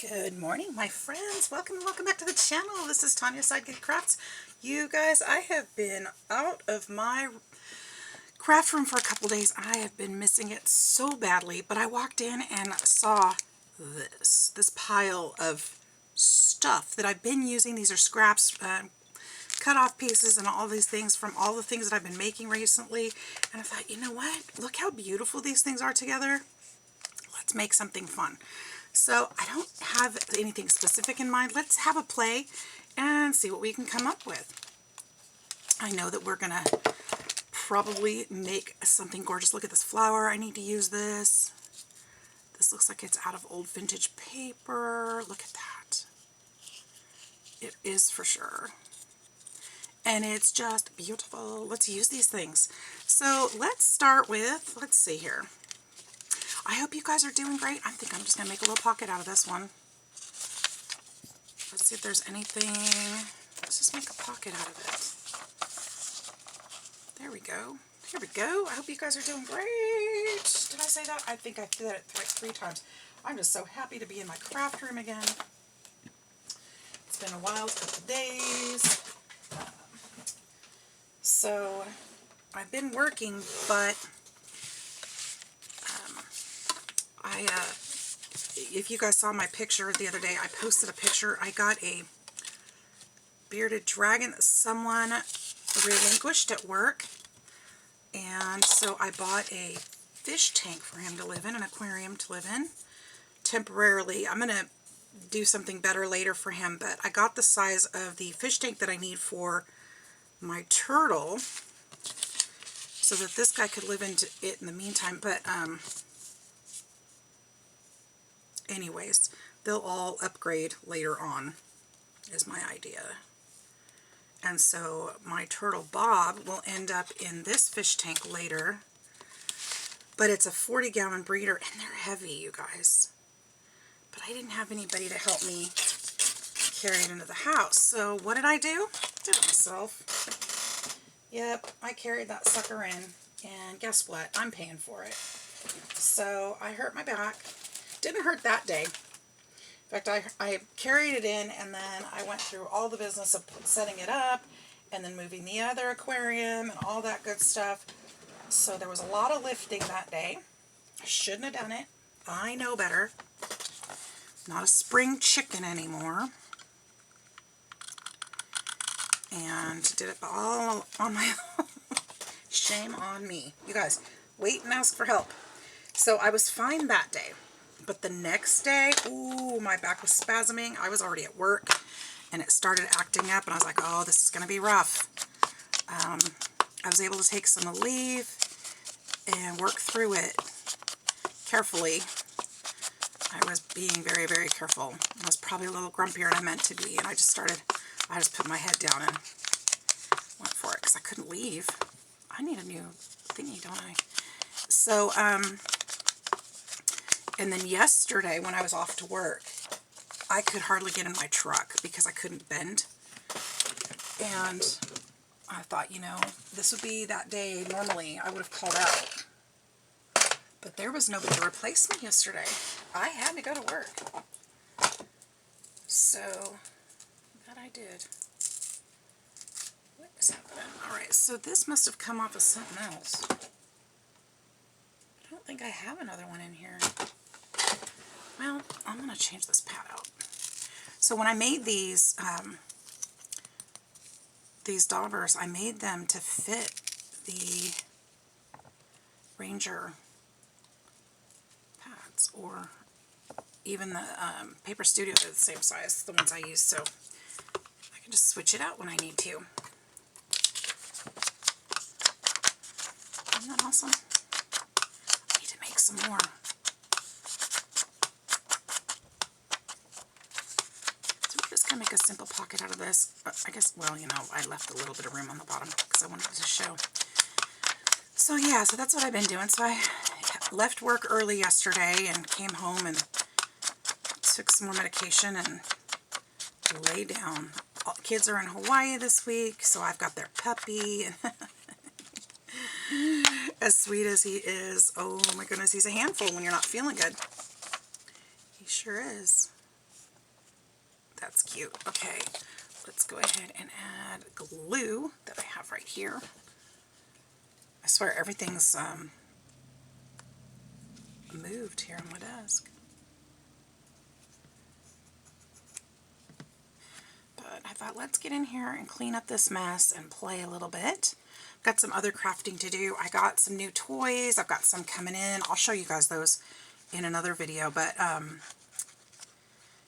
Good morning, my friends. Welcome back to the channel. This is Tanya Sidegigcrafts. You guys, I have been out of my craft room for a couple days. I have been missing it so badly, but I walked in and saw this pile of stuff that I've been using. These are scraps, cut off pieces and all these things from all the things that I've been making recently. And I thought, you know what? Look how beautiful these things are together. Let's make something fun. So I don't have anything specific in mind. Let's have a play and see what we can come up with. I know that we're going to probably make something gorgeous. Look at this flower. I need to use this. This looks like it's out of old vintage paper. Look at that. It is for sure. And it's just beautiful. Let's use these things. So let's start with, let's see here. I hope you guys are doing great. I think I'm just going to make a little pocket out of this one. Let's see if there's anything. Let's just make a pocket out of it. There we go. Here we go. I hope you guys are doing great. Did I say that? I think I did it three times. I'm just so happy to be in my craft room again. It's been a wild couple of days. So I've been working, but if you guys saw my picture the other day, I posted a picture. I got a bearded dragon that someone relinquished at work, and so I bought a fish tank for him to live in, an aquarium to live in, temporarily. I'm going to do something better later for him, but I got the size of the fish tank that I need for my turtle, so that this guy could live into it in the meantime, but anyways, they'll all upgrade later on, is my idea. And so my turtle Bob will end up in this fish tank later. But it's a 40-gallon breeder, and they're heavy, you guys. But I didn't have anybody to help me carry it into the house. So what did I do? Did it myself. Yep, I carried that sucker in. And guess what? I'm paying for it. So I hurt my back. Didn't hurt that day. In fact, I carried it in, and then I went through all the business of setting it up and then moving the other aquarium and all that good stuff. So there was a lot of lifting that day. I shouldn't have done it. I know better. Not a spring chicken anymore. And did it all on my own. Shame on me. You guys, wait and ask for help. So I was fine that day. But the next day, ooh, my back was spasming. I was already at work, and it started acting up, and I was like, oh, this is going to be rough. I was able to take some leave and work through it carefully. I was being very, very careful. I was probably a little grumpier than I meant to be, and I just put my head down and went for it, because I couldn't leave. I need a new thingy, don't I? So, and then yesterday, when I was off to work, I could hardly get in my truck because I couldn't bend. And I thought, you know, this would be that day. Normally, I would have called out. But there was nobody to replace me yesterday. I had to go to work. So, that I did. What is happening? Alright, so this must have come off of something else. I don't think I have another one in here. Well, I'm going to change this pad out. So when I made these daubers, I made them to fit the Ranger pads, or even the Paper Studio, they're the same size, the ones I use, so I can just switch it out when I need to. Isn't that awesome? I need to make some more. Make a simple pocket out of this. I guess, well, you know, I left a little bit of room on the bottom because I wanted it to show. So yeah, so that's what I've been doing. So I left work early yesterday and came home and took some more medication and lay down. All the kids are in Hawaii this week, so I've got their puppy. As sweet as he is, oh my goodness, he's a handful when you're not feeling good. He sure is. cute. Okay, let's go ahead and add glue that I have right here. I swear everything's moved here on my desk. But I thought, let's get in here and clean up this mess and play a little bit. Got some other crafting to do. I got some new toys. I've got some coming in. I'll show you guys those in another video. But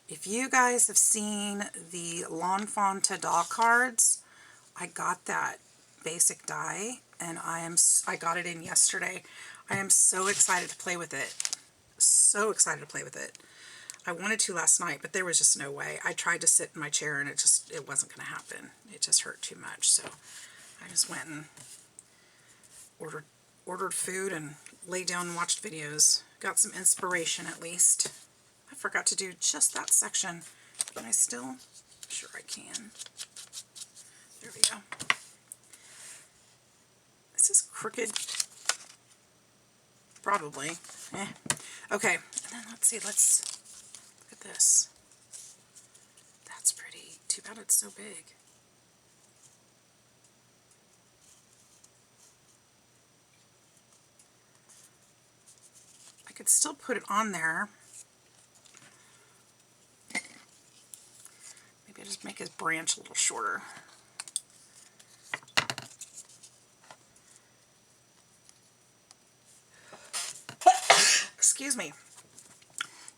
if you guys have seen the L'Enfant doll cards, I got that basic die, and I got it in yesterday. I am so excited to play with it. So excited to play with it. I wanted to last night, but there was just no way. I tried to sit in my chair, and it wasn't going to happen. It just hurt too much. So I just went and ordered food and laid down and watched videos. Got some inspiration at least. I forgot to do just that section. Can I still? Sure I can. There we go. Is this crooked? Probably. Okay, and then let's see, let's look at this. That's pretty. Too bad it's so big. I could still put it on there. Maybe I just make his branch a little shorter. Excuse me.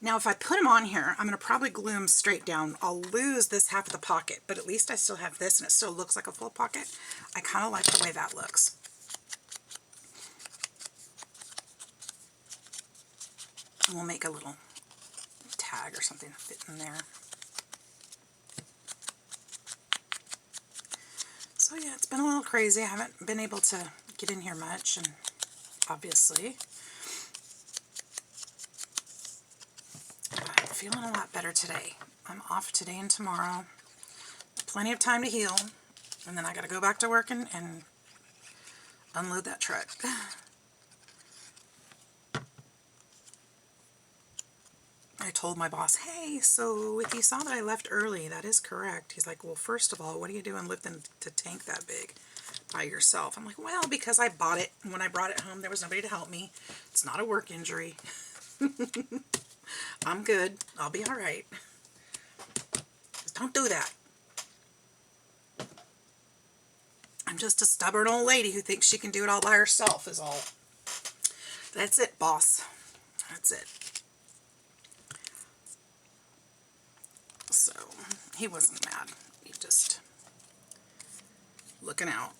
Now if I put him on here, I'm going to probably glue him straight down. I'll lose this half of the pocket, but at least I still have this and it still looks like a full pocket. I kind of like the way that looks. And we'll make a little tag or something to fit in there. So yeah, it's been a little crazy. I haven't been able to get in here much, and obviously I'm feeling a lot better today. I'm off today and tomorrow. Plenty of time to heal, and then I got to go back to work and unload that truck. I told my boss, hey, so if you saw that I left early, that is correct. He's like, well, first of all, what are you doing lifting a tank that big by yourself? I'm like, well, because I bought it, and when I brought it home, there was nobody to help me. It's not a work injury. I'm good. I'll be all right. Just don't do that. I'm just a stubborn old lady who thinks she can do it all by herself is all. That's it, boss. That's it. So, he wasn't mad. He just looking out.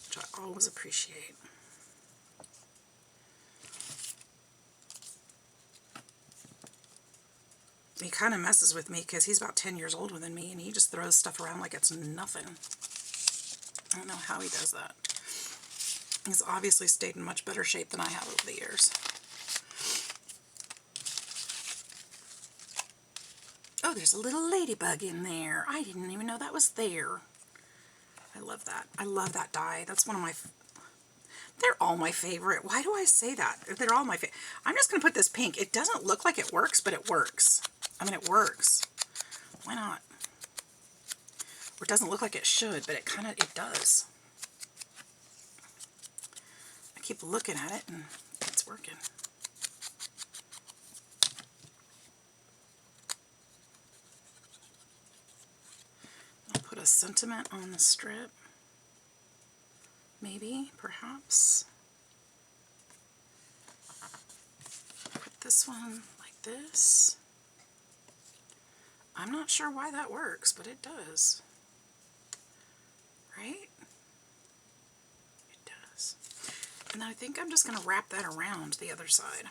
Which I always appreciate. He kind of messes with me because he's about 10 years older than me, and he just throws stuff around like it's nothing. I don't know how he does that. He's obviously stayed in much better shape than I have over the years. Oh, there's a little ladybug in there. I didn't even know that was there. I love that. I love that die. That's one of my... They're all my favorite. Why do I say that? They're all my favorite. I'm just going to put this pink. It doesn't look like it works, but it works. I mean, it works. Why not? Or it doesn't look like it should, but it does. I keep looking at it, and it's working. I'll put a sentiment on the strip. Maybe, perhaps. Put this one like this. I'm not sure why that works, but it does. Right? It does. And I think I'm just going to wrap that around the other side.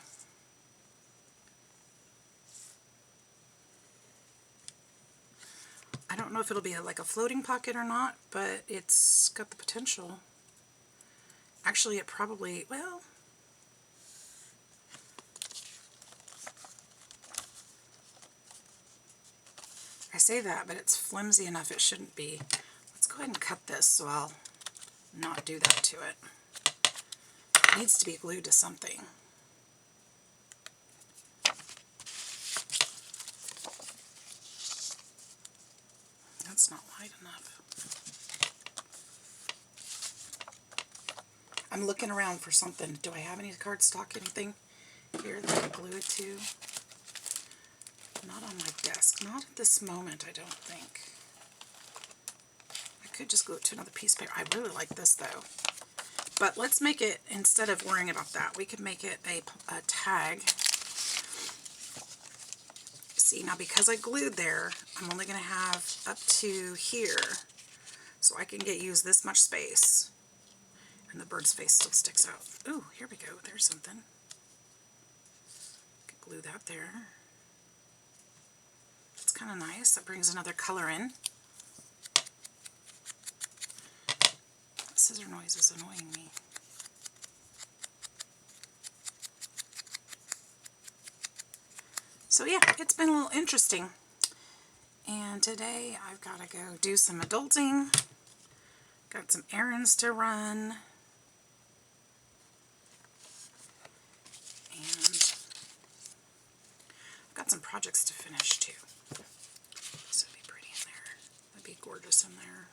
I don't know if it'll be like a floating pocket or not, but it's got the potential. Actually, it probably, well, I say that, but it's flimsy enough it shouldn't be. Let's go ahead and cut this so I'll not do that to it. It needs to be glued to something. just not wide enough. I'm looking around for something. Do I have any cardstock, anything here that I can glue it to? Not on my desk. Not at this moment, I don't think. I could just glue it to another piece of paper. I really like this, though. But let's make it, instead of worrying about that, we could make it a tag. See, now because I glued there, I'm only going to have up to here. So I can use this much space. And the bird's face still sticks out. Ooh, here we go. There's something. Could glue that there. It's kind of nice. That brings another color in. That scissor noise is annoying me. So yeah, it's been a little interesting. And today I've got to go do some adulting. Got some errands to run. And I've got some projects to finish too. This would be pretty in there. That'd be gorgeous in there.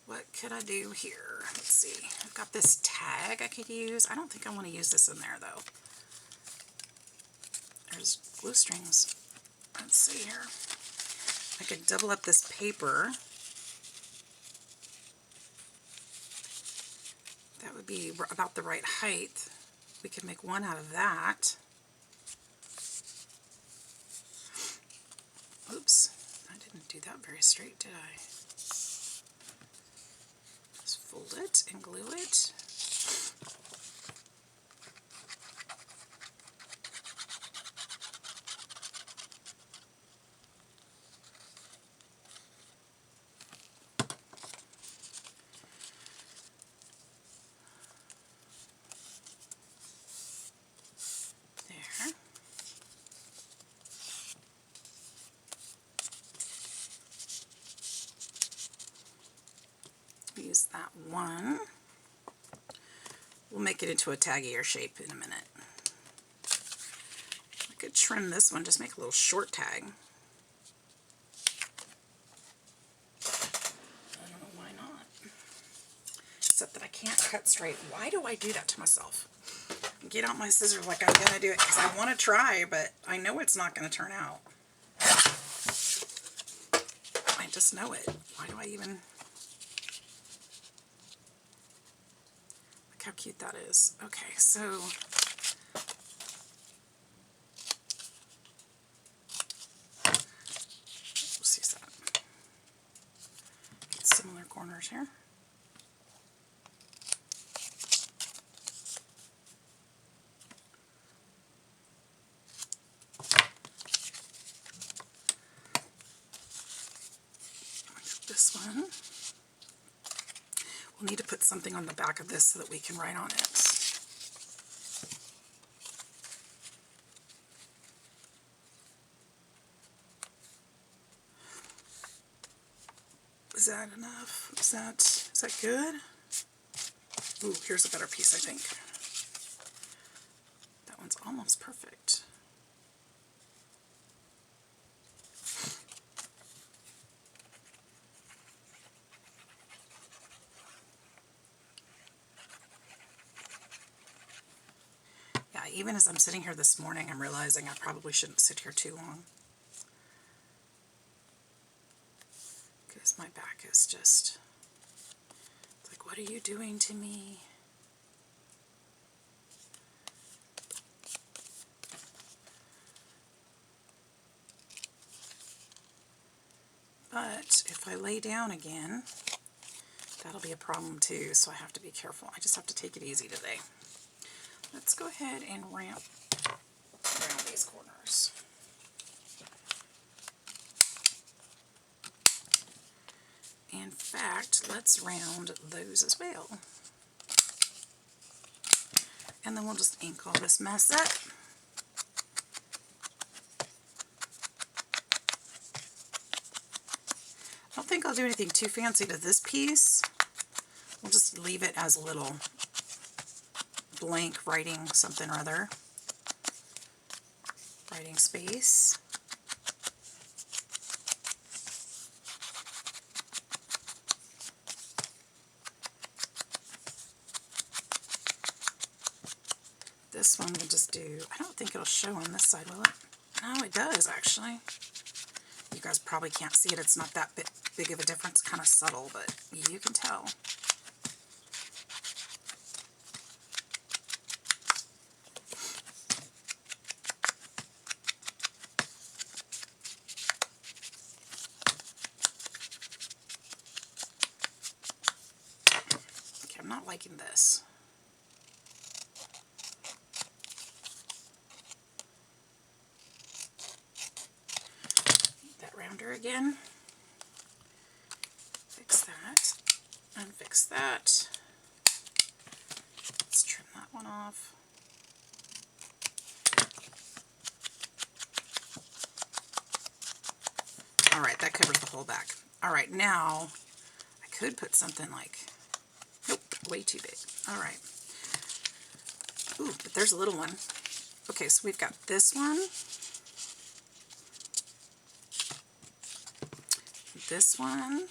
What could I do here? Let's see. I've got this tag I could use. I don't think I want to use this in there though. There's glue strings. Let's see here. I could double up this paper. That would be about the right height. We could make one out of that. Oops, I didn't do that very straight, did I? Just fold it and glue it. There. Use that one. We'll make it into a taggier shape in a minute. I could trim this one, just make a little short tag. I don't know why not. Except that I can't cut straight. Why do I do that to myself? Get out my scissors like I'm going to do it because I want to try, but I know it's not going to turn out. I just know it. Why do I even... Look how cute that is. Okay, so... We'll see that. Get similar corners here. This one. We'll need to put something on the back of this so that we can write on it. Is that enough? Is that good? Ooh, here's a better piece, I think. That one's almost perfect. Yeah, even as I'm sitting here this morning, I'm realizing I probably shouldn't sit here too long. Because my back is just, it's like, what are you doing to me? But if I lay down again, that'll be a problem too, so I have to be careful. I just have to take it easy today. Let's go ahead and ramp around these corners. In fact, let's round those as well. And then we'll just ink all this mess up. I don't think I'll do anything too fancy to this piece. We'll just leave it as a little blank writing something or other. Writing space. do. I don't think it'll show on this side, will it? No, it does, actually. You guys probably can't see it. It's not that big of a difference. Kind of subtle, but you can tell. Okay, I'm not liking this. That rounder again. Fix that. And fix that. Let's trim that one off. Alright, that covers the whole back. Alright, now I could put something like, nope, way too big. Alright. Ooh, but there's a little one. Okay, so we've got this one. This one.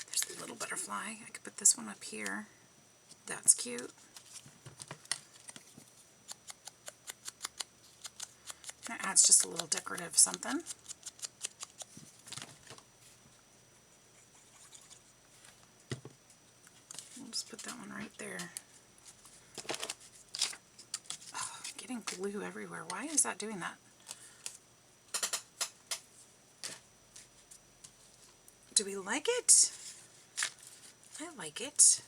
There's the little butterfly. I could put this one up here. That's cute. That adds just a little decorative something. We'll just put that one right there. Oh, getting glue everywhere. Why is that doing that? Do we like it? I like it.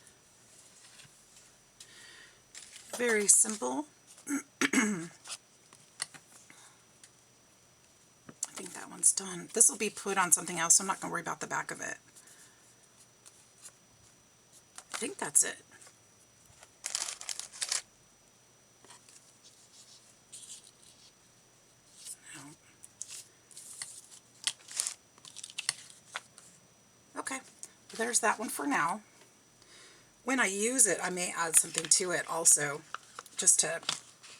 Very simple. I think that one's done. This will be put on something else, so I'm not going to worry about the back of it. I think that's it. No. Okay, there's that one for now. When I use it, I may add something to it also, just to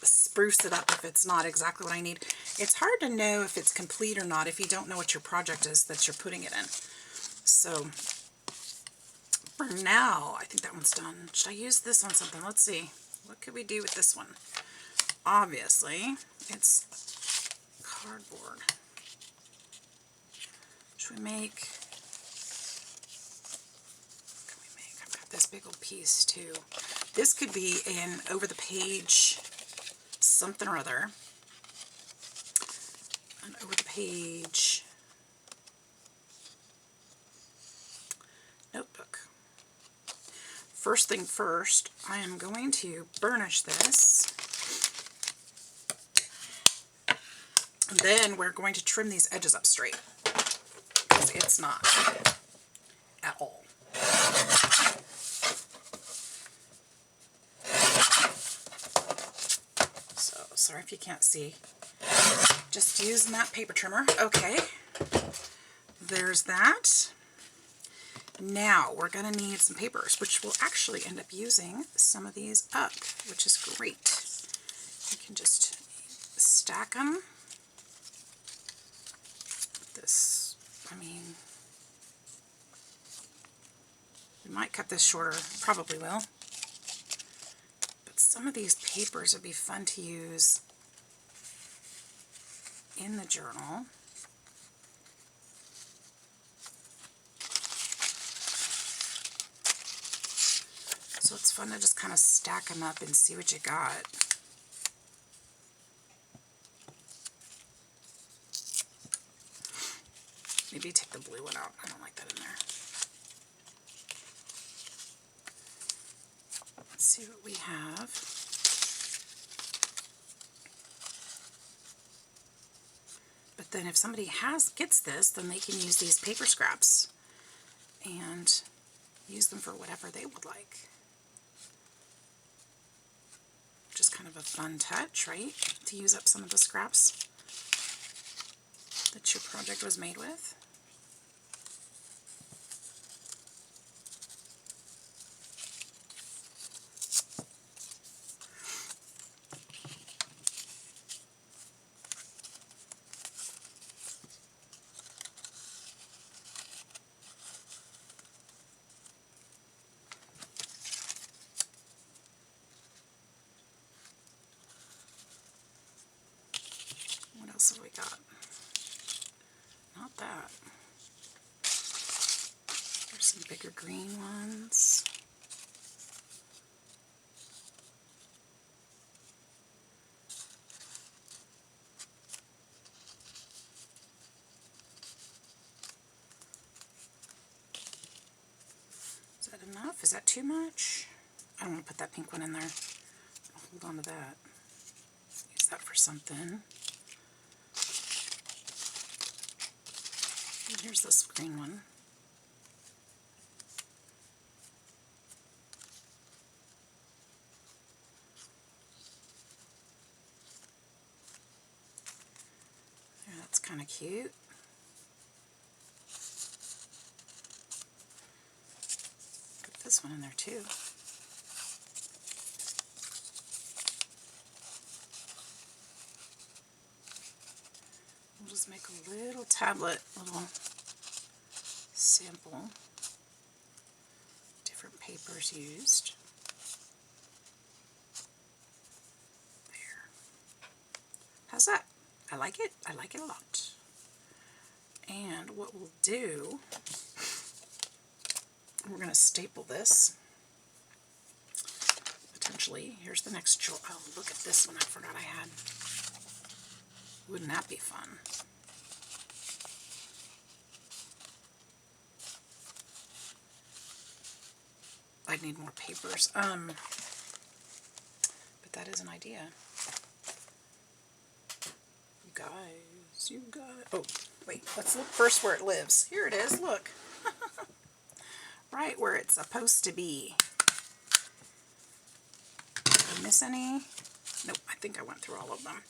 spruce it up if it's not exactly what I need. It's hard to know if it's complete or not if you don't know what your project is that you're putting it in. So for now, I think that one's done. Should I use this on something? Let's see. What could we do with this one? Obviously, it's cardboard. Should we make... I've got this big old piece too. This could be an over the page something or other. An over the page notebook. First thing first, I am going to burnish this. And then we're going to trim these edges up straight, because it's not at all. So, sorry if you can't see. Just using that paper trimmer. Okay, there's that. Now we're going to need some papers, which we'll actually end up using some of these up, which is great. You can just stack them. This, I mean, we might cut this shorter, probably will. But some of these papers would be fun to use in the journal. So it's fun to just kind of stack them up and see what you got. Maybe take the blue one out. I don't like that in there. Let's see what we have. But then if somebody gets this, then they can use these paper scraps and use them for whatever they would like. Just kind of a fun touch, right? To use up some of the scraps that your project was made with. that. Not that. There's some bigger green ones. Is that enough? Is that too much? I don't want to put that pink one in there. I'll hold on to that. Use that for something. And here's this green one. Yeah, that's kind of cute. Put this one in there too. We'll just make a little tablet, little sample. Different papers used. There. How's that? I like it. I like it a lot. And what we'll do, we're going to staple this. Potentially. Here's the next drawer. Oh, look at this one I forgot I had. Wouldn't that be fun? I'd need more papers. But that is an idea. You guys, you guys. Oh, wait, let's look first where it lives. Here it is, look. Right where it's supposed to be. Did I miss any? Nope, I think I went through all of them.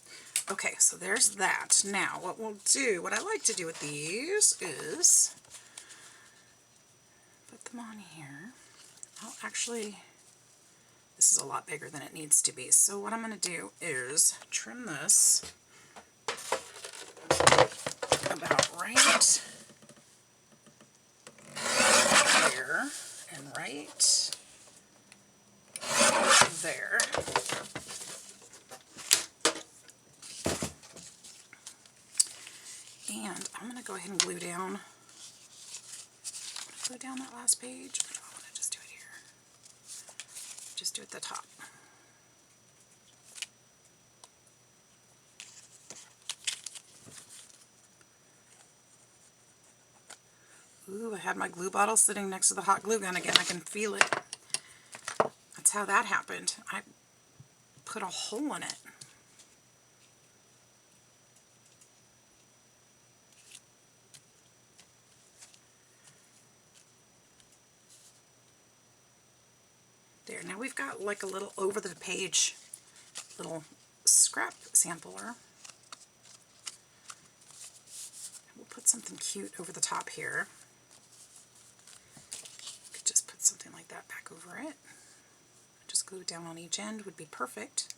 Okay, so there's that. Now, what we'll do, what I like to do with these is put them on here. I'll actually, this is a lot bigger than it needs to be. So what I'm going to do is trim this about right there and right there. And I'm going to go ahead and glue down that last page. Or do I want to just do it here? Just do it at the top. Ooh, I had my glue bottle sitting next to the hot glue gun again. I can feel it. That's how that happened. I put a hole in it. There, now we've got like a little over the page little scrap sampler. We'll put something cute over the top here. Could just put something like that back over it. Just glue it down on each end would be perfect.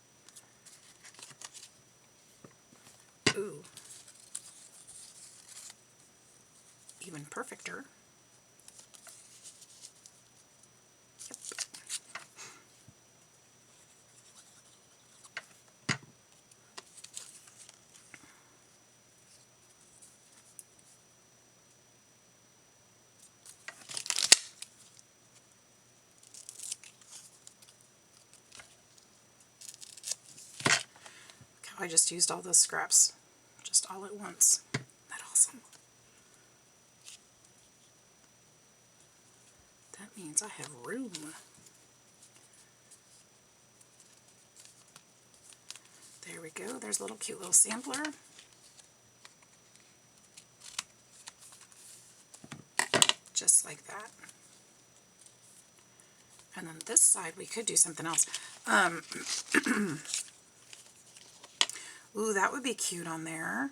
Ooh. Even perfecter. Yep. I just used all those scraps just all at once. Isn't that awesome? That means I have room. There we go. There's a little cute little sampler. Just like that. And then this side we could do something else. Ooh, that would be cute on there.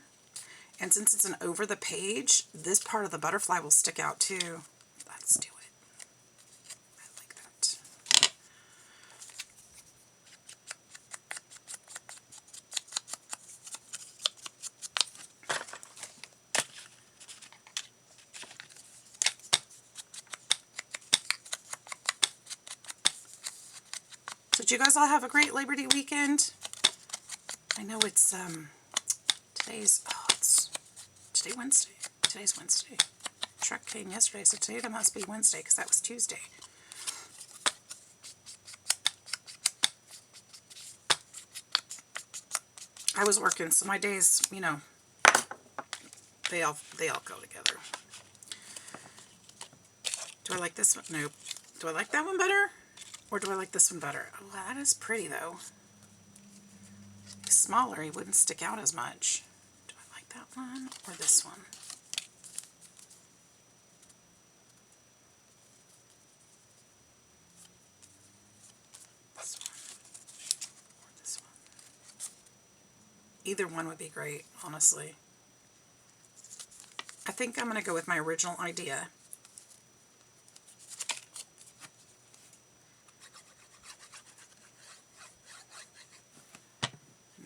And since it's an over the page, this part of the butterfly will stick out too. Let's do it. I like that. So did you guys all have a great Labor Day weekend? I know it's, today's, oh, today Wednesday? Today's Wednesday. Truck came yesterday, so today that must be Wednesday because that was Tuesday. I was working, so my days, you know, they all go together. Do I like this one? Nope. Do I like that one better? Or do I like this one better? Oh, that is pretty though. Smaller, he wouldn't stick out as much. Do I like that one or this one? This one or this one? Either one would be great, honestly. I think I'm going to go with my original idea.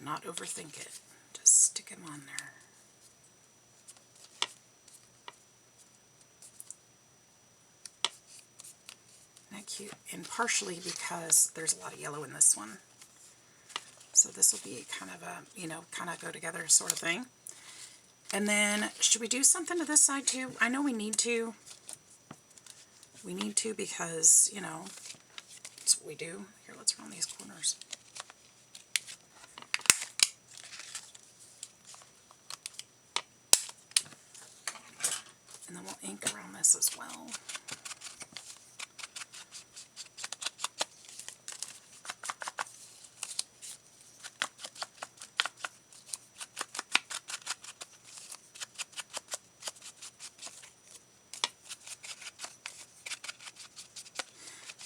Not overthink it. Just stick them on there. Isn't that cute? And partially because there's a lot of yellow in this one. So this will be kind of a, you know, kind of go together sort of thing. And then, should we do something to this side too? I know we need to. We need to because, you know, that's what we do. Here, let's round these corners. And then we'll ink around this as well.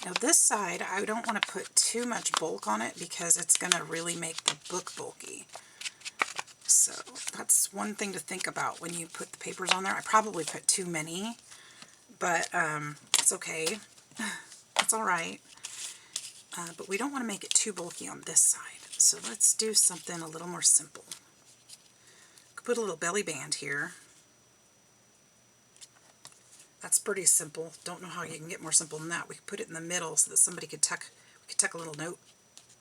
Now this side, I don't want to put too much bulk on it because it's going to really make the book bulky. So that's one thing to think about when you put the papers on there. I probably put too many, but it's okay. It's all right. But we don't want to make it too bulky on this side. So let's do something a little more simple. Could put a little belly band here. That's pretty simple. Don't know how you can get more simple than that. We could put it in the middle so that somebody could tuck, we could tuck a little note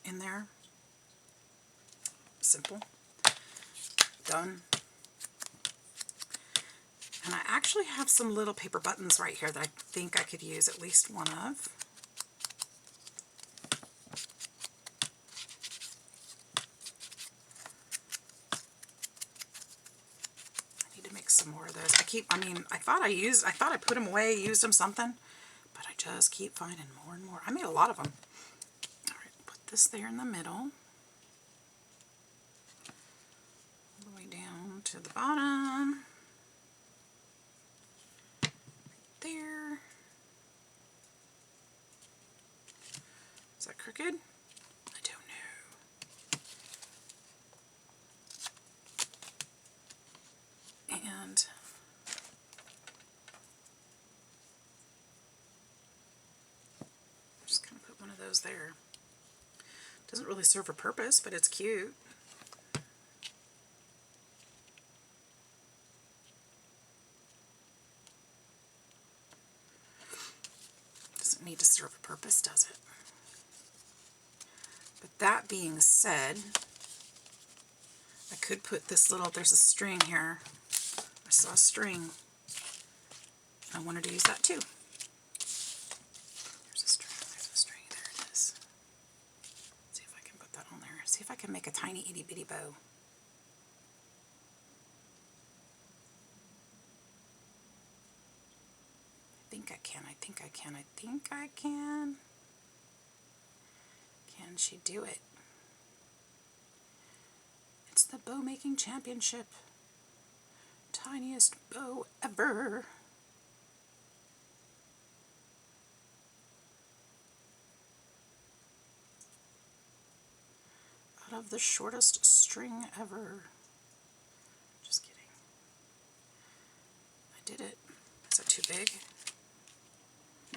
in there. Simple. Done. And I actually have some little paper buttons right here that I think I could use at least one of. I need to make some more of those. I thought I put them away, used them something, but I just keep finding more and more. I made a lot of them. All right, put this there in the middle. All the way down to the bottom. There. Is that crooked? I don't know. And just kind of put one of those there. Doesn't really serve a purpose, but it's cute. Doesn't need to serve a purpose, does it? But that being said, I could put this little, there's a string here. I saw a string. I wanted to use that too. There's a string, there it is. See if I can put that on there. See if I can make a tiny itty bitty bow. I think I can. Can she do it? It's the bow making championship. Tiniest bow ever. Out of the shortest string ever. Just kidding. I did it. Is that too big?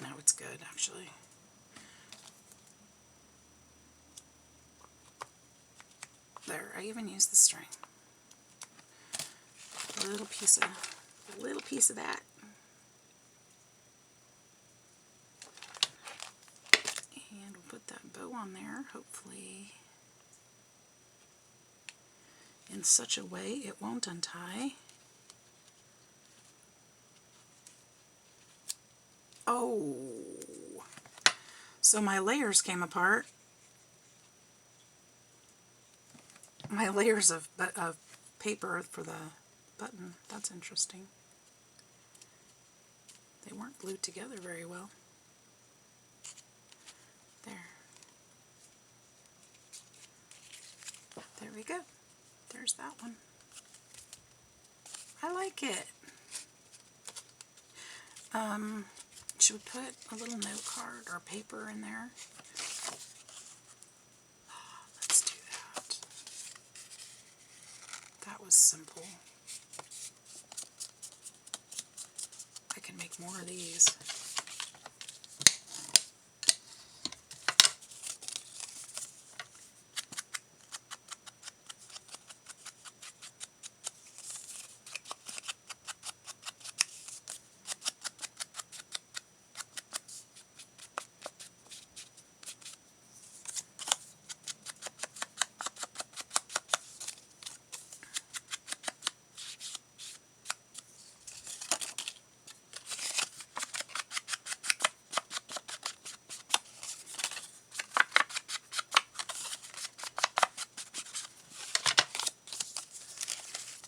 No, it's good actually. There, I even used the string. A little piece of that. And we'll put that bow on there, hopefully in such a way it won't untie. Oh, so my layers came apart. My layers of paper for the button. That's interesting. They weren't glued together very well. There. There we go. There's that one. I like it. Should we put a little note card or paper in there? Let's do that. That was simple. I can make more of these.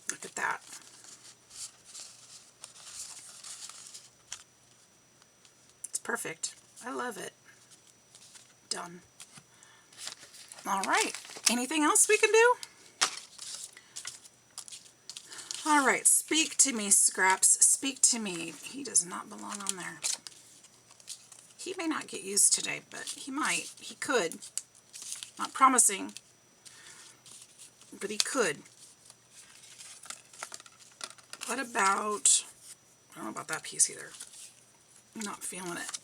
Look at that. It's perfect. I love it. Done. All right. Anything else we can do? All right. Speak to me, Scraps. Speak to me. He does not belong on there. He may not get used today, but he might. He could. Not promising, but he could. What about, I don't know about that piece either. I'm not feeling it.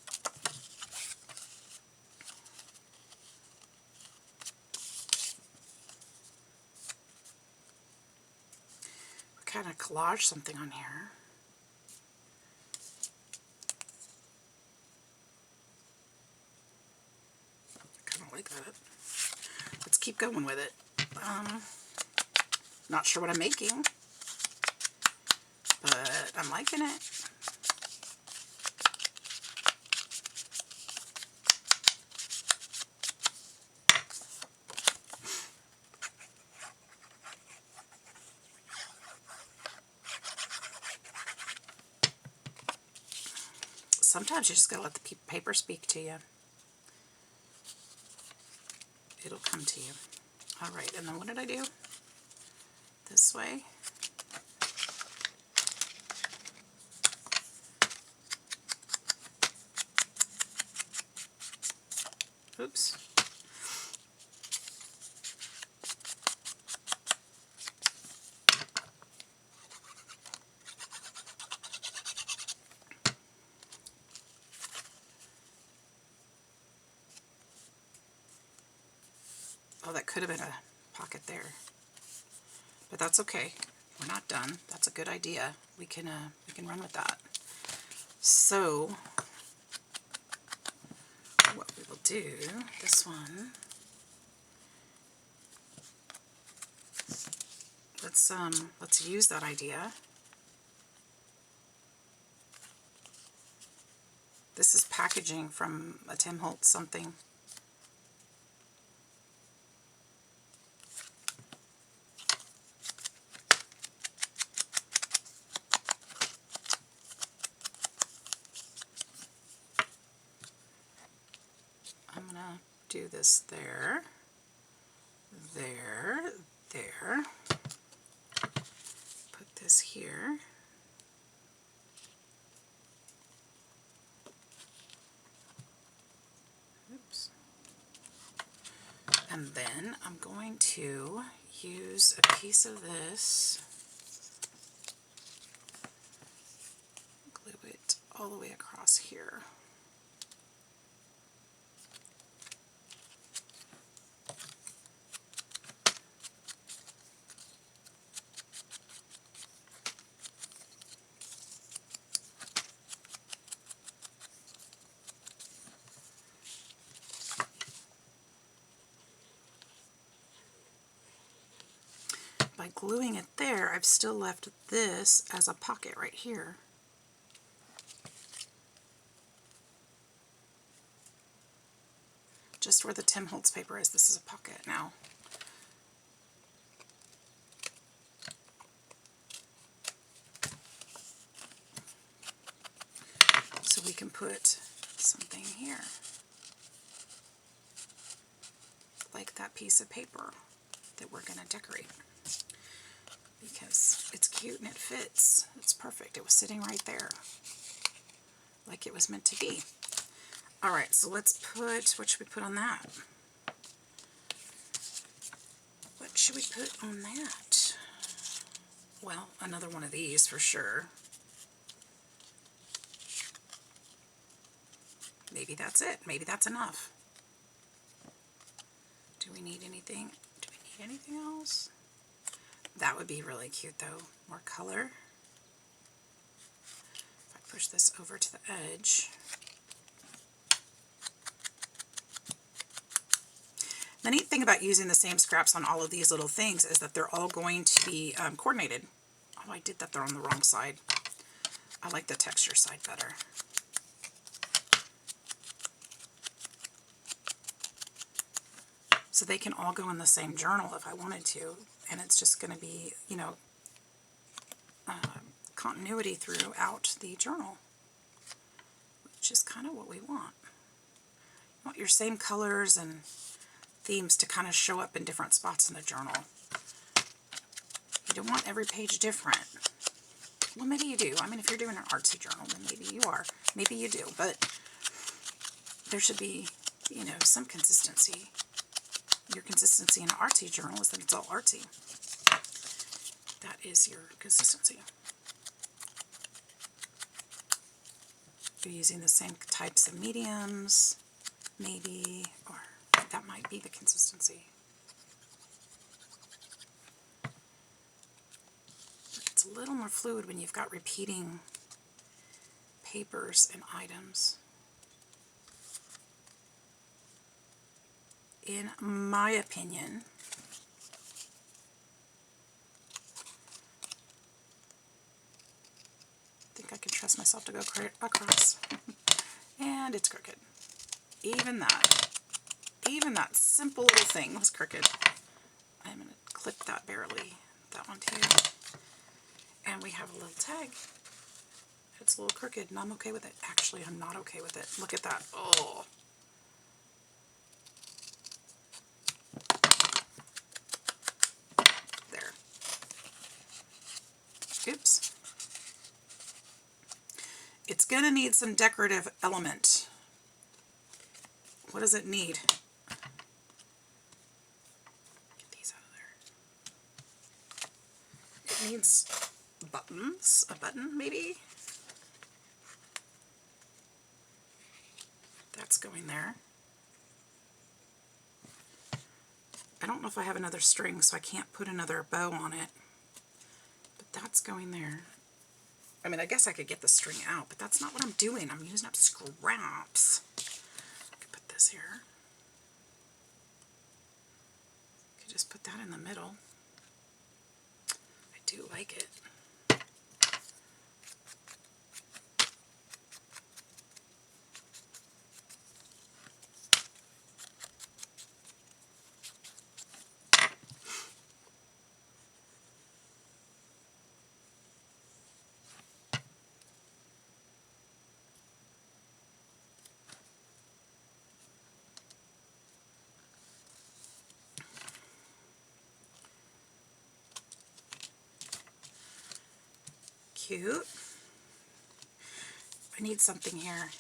Kind of collage something on here. I kind of like that. Let's keep going with it. Not sure what I'm making, but I'm liking it. Sometimes you just gotta let the paper speak to you. It'll come to you. All right, and then what did I do? This way. Oops. Oh, that could have been a pocket there, but that's okay. We're not done. That's a good idea. We can run with that. So what we will do, this one, let's use that idea. This is packaging from a Tim Holtz something. I'm gonna do this there, there, there. Put this here. Oops. And then I'm going to use a piece of this, glue it all the way across here. By gluing it there, I've still left this as a pocket right here. just where the Tim Holtz paper is. This is a pocket now. So we can put something here, like that piece of paper that we're going to decorate, because it's cute and it fits. It's perfect. It was sitting right there like it was meant to be. Alright, so let's put, what should we put on that? What should we put on that? Well, another one of these for sure. Maybe that's it. Maybe that's enough. Do we need anything? Do we need anything else? That would be really cute though. More color. If I push this over to the edge. The neat thing about using the same scraps on all of these little things is that they're all going to be coordinated. Oh, I did that there on the wrong side. I like the texture side better. So they can all go in the same journal if I wanted to, and it's just going to be, you know, continuity throughout the journal, which is kind of what we want. You want your same colors and themes to kind of show up in different spots in the journal. You don't want every page different. Well, maybe you do. I mean, if you're doing an artsy journal, then maybe you are. Maybe you do, but there should be, you know, some consistency. Your consistency in an artsy journal is that it's all artsy. That is your consistency. You're using the same types of mediums, maybe, or that might be the consistency. It's a little more fluid when you've got repeating papers and items. In my opinion, I think I can trust myself to go across. And it's crooked. Even that simple little thing was crooked. I'm going to clip that barely. That one too. And we have a little tag. It's a little crooked and I'm okay with it. Actually, I'm not okay with it. Look at that. Oh. There. Oops. It's going to need some decorative element. What does it need? Get these out of there. It needs buttons. A button, maybe? That's going there. I don't know if I have another string, so I can't put another bow on it. But that's going there. I mean, I guess I could get the string out, but that's not what I'm doing. I'm using up scraps. I could put this here. I could just put that in the middle. I do like it. Cute. I need something here.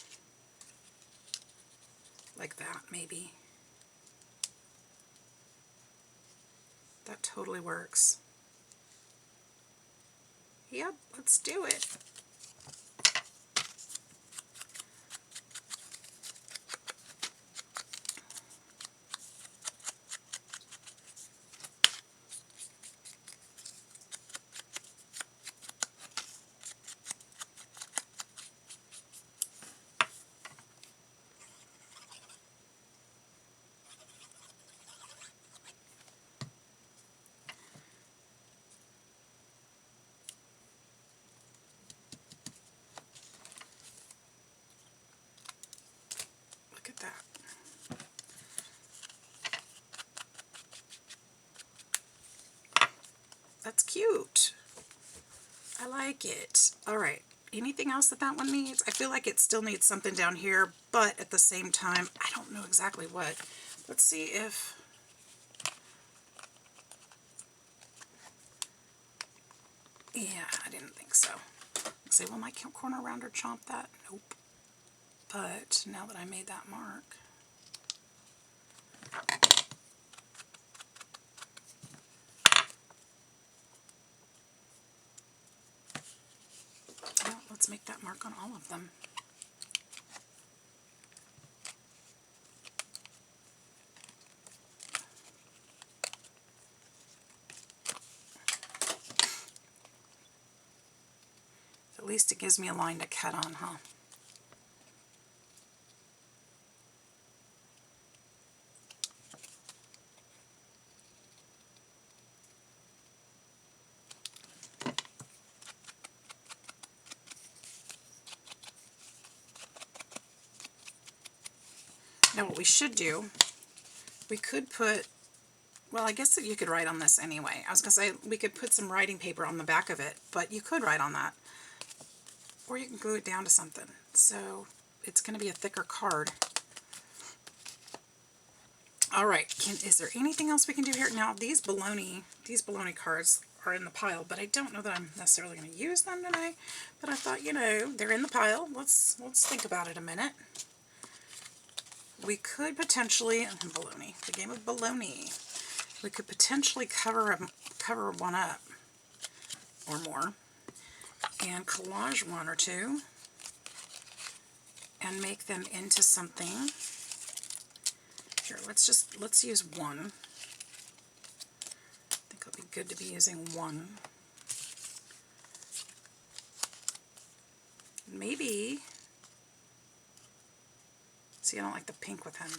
Like that, maybe. That totally works. Yep, let's do it. cute. I like it. All right. Anything else that one needs? I feel like it still needs something down here, but at the same time, I don't know exactly what. Let's see if... Yeah, I didn't think so. Say, will my corner rounder chomp that? Nope. But now that I made that mark... Well, let's make that mark on all of them. At least it gives me a line to cut on, huh? Now what we should do, we could put, well, I guess that you could write on this anyway. I was going to say we could put some writing paper on the back of it, but you could write on that. Or you can glue it down to something. So it's going to be a thicker card. All right, is there anything else we can do here? Now these baloney cards are in the pile, but I don't know that I'm necessarily going to use them today. But I thought, you know, they're in the pile. Let's think about it a minute. We could potentially, the game of baloney, we could potentially cover one up or more and collage one or two and make them into something. Here, let's use one. I think it'll be good to be using one. Maybe, see, I don't like the pink with him.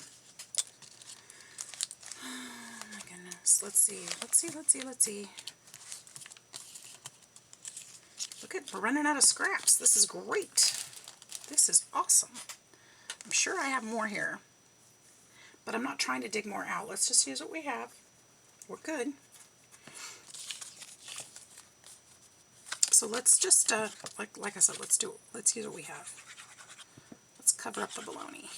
Oh my goodness, let's see. Look at, we're running out of scraps. This is great. This is awesome. I'm sure I have more here, but I'm not trying to dig more out. Let's just use what we have. We're good. So let's just, like I said, let's use what we have. Let's cover up the baloney.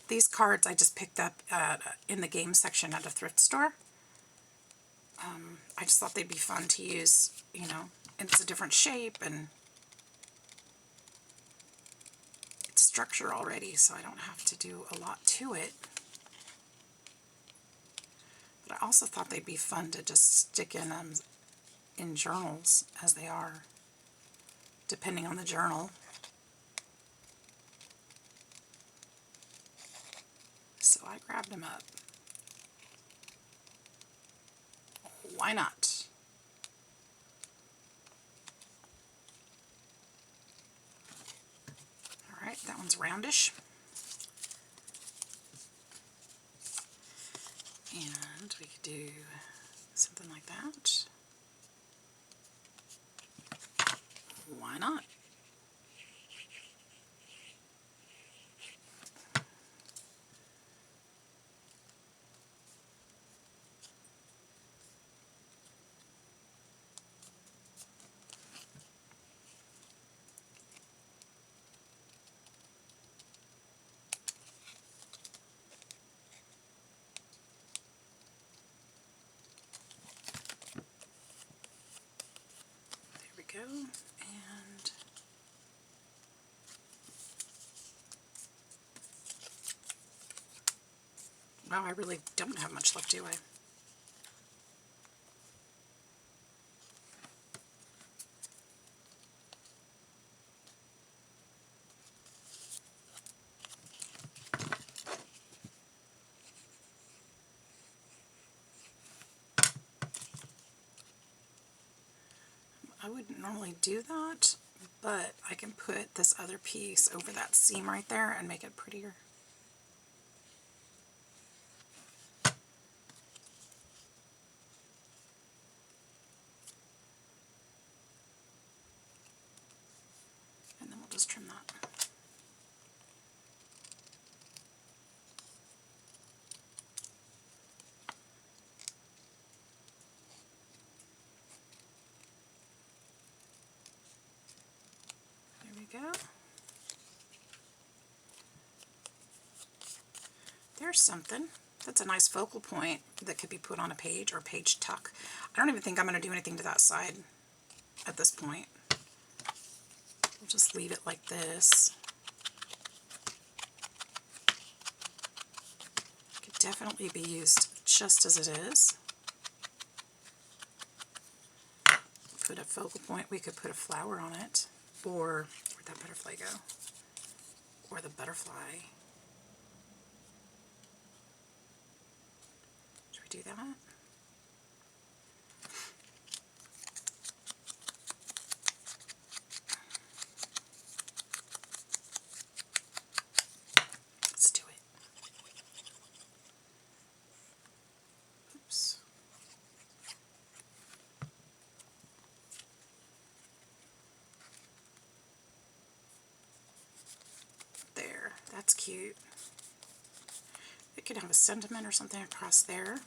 These cards I just picked up in the game section at a thrift store. I just thought they'd be fun to use, you know, and it's a different shape and it's a structure already, so I don't have to do a lot to it. But I also thought they'd be fun to just stick in journals as they are, depending on the journal. So I grabbed them up. Why not? All right, that one's roundish. And we could do something like that. Why not? Go, and wow, I really don't have much left, do I? I wouldn't normally do that, but I can put this other piece over that seam right there and make it prettier. And then we'll just trim that. there's something. That's a nice focal point that could be put on a page or page tuck. I don't even think I'm going to do anything to that side at this point. We'll just leave it like this. Could definitely be used just as it is. Put a focal point. We could put a flower on it. Or, where'd that butterfly go? Or the butterfly. Should we do that? Let's do it. Oops. There. That's cute. It could have a sentiment or something across there.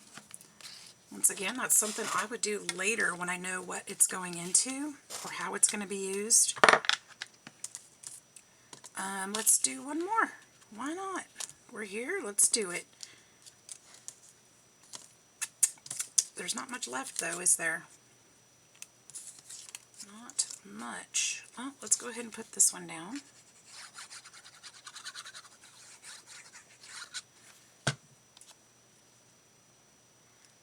Once again, that's something I would do later when I know what it's going into or how it's going to be used. Let's do one more. Why not? We're here. Let's do it. There's not much left, though, is there? Not much. Well, let's go ahead and put this one down.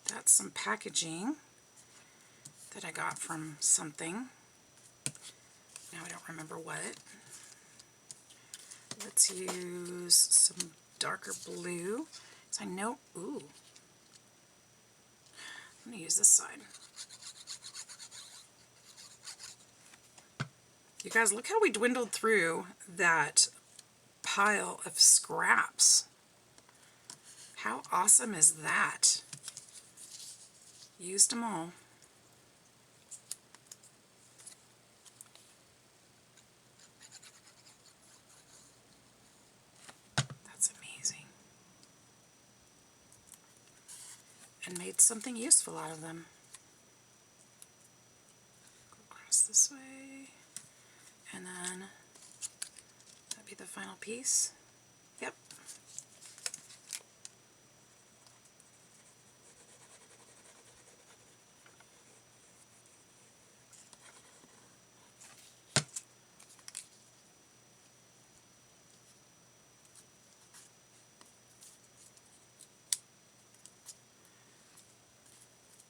That's some packaging that I got from something. Now I don't remember what. Let's use some darker blue. So I know, ooh. I'm going to use this side. You guys, look how we dwindled through that pile of scraps. How awesome is that? Used them all. That's amazing. And made something useful out of them. Go across this way. And then that'd be the final piece. Yep.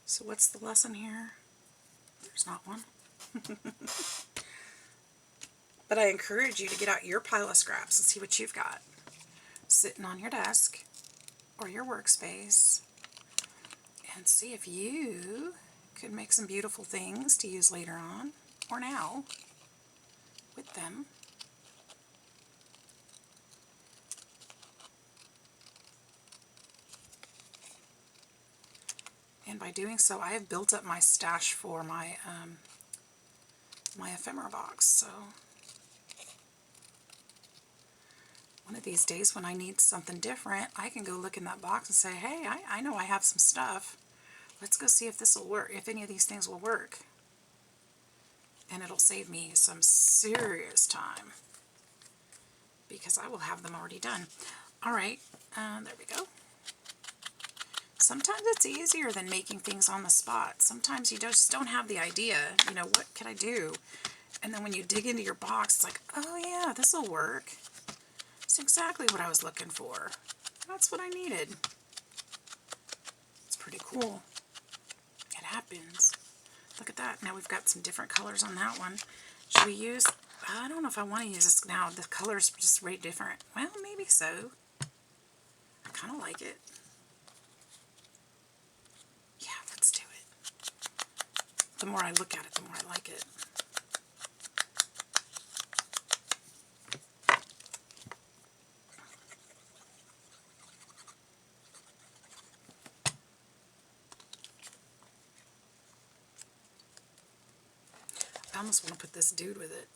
So what's the lesson here? There's not one. But I encourage you to get out your pile of scraps and see what you've got sitting on your desk or your workspace and see if you could make some beautiful things to use later on or now with them. And by doing so, I have built up my stash for my my ephemera box. So one of these days when I need something different, I can go look in that box and say, hey, I know I have some stuff. Let's go see if this will work, if any of these things will work. And it'll save me some serious time because I will have them already done. All right, there we go. Sometimes it's easier than making things on the spot. Sometimes you just don't have the idea, you know, what can I do? And then when you dig into your box, it's like, oh yeah, this will work. It's exactly what I was looking for. That's what I needed. It's pretty cool. It happens. Look at that. Now we've got some different colors on that one. Should we use, I don't know if I want to use this now. The color's just way different. Well, maybe so. I kind of like it. Yeah, let's do it. The more I look at it, the more I like it. I almost want to put this dude with it.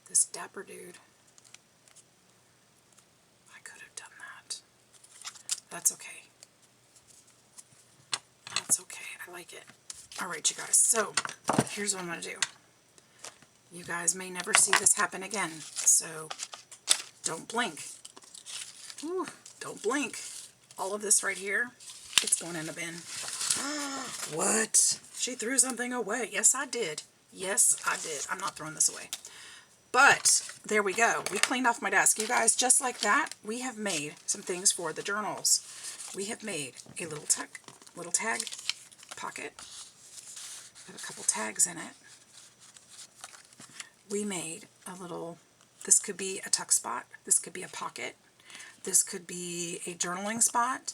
This dapper dude. I could have done that. That's okay. That's okay. I like it. Alright, you guys. So, here's what I'm going to do. You guys may never see this happen again. So, don't blink. Ooh, don't blink. All of this right here, it's going in the bin. What? She threw something away. Yes, I did. Yes, I did. I'm not throwing this away. But there we go. We cleaned off my desk. You guys, just like that, we have made some things for the journals. We have made a little tag pocket. Have a couple tags in it. We made a little, this could be a tuck spot. This could be a pocket. This could be a journaling spot.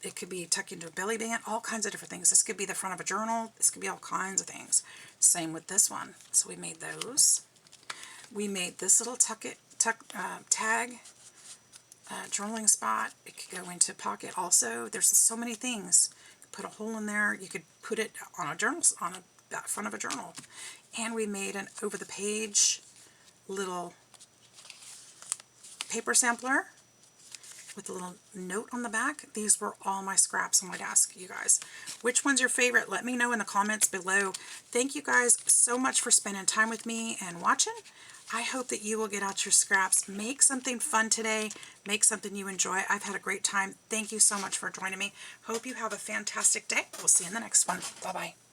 It could be tucked into a belly band, all kinds of different things. This could be the front of a journal. This could be all kinds of things. Same with this one. So we made those. We made this little tag journaling spot. It could go into a pocket also. There's so many things. Put a hole in there. You could put it on a journal, on the front of a journal. And we made an over-the-page little paper sampler with a little note on the back. These were all my scraps on my desk, you guys. Which one's your favorite? Let me know in the comments below. Thank you guys so much for spending time with me and watching. I hope that you will get out your scraps. Make something fun today. Make something you enjoy. I've had a great time. Thank you so much for joining me. Hope you have a fantastic day. We'll see you in the next one. Bye-bye.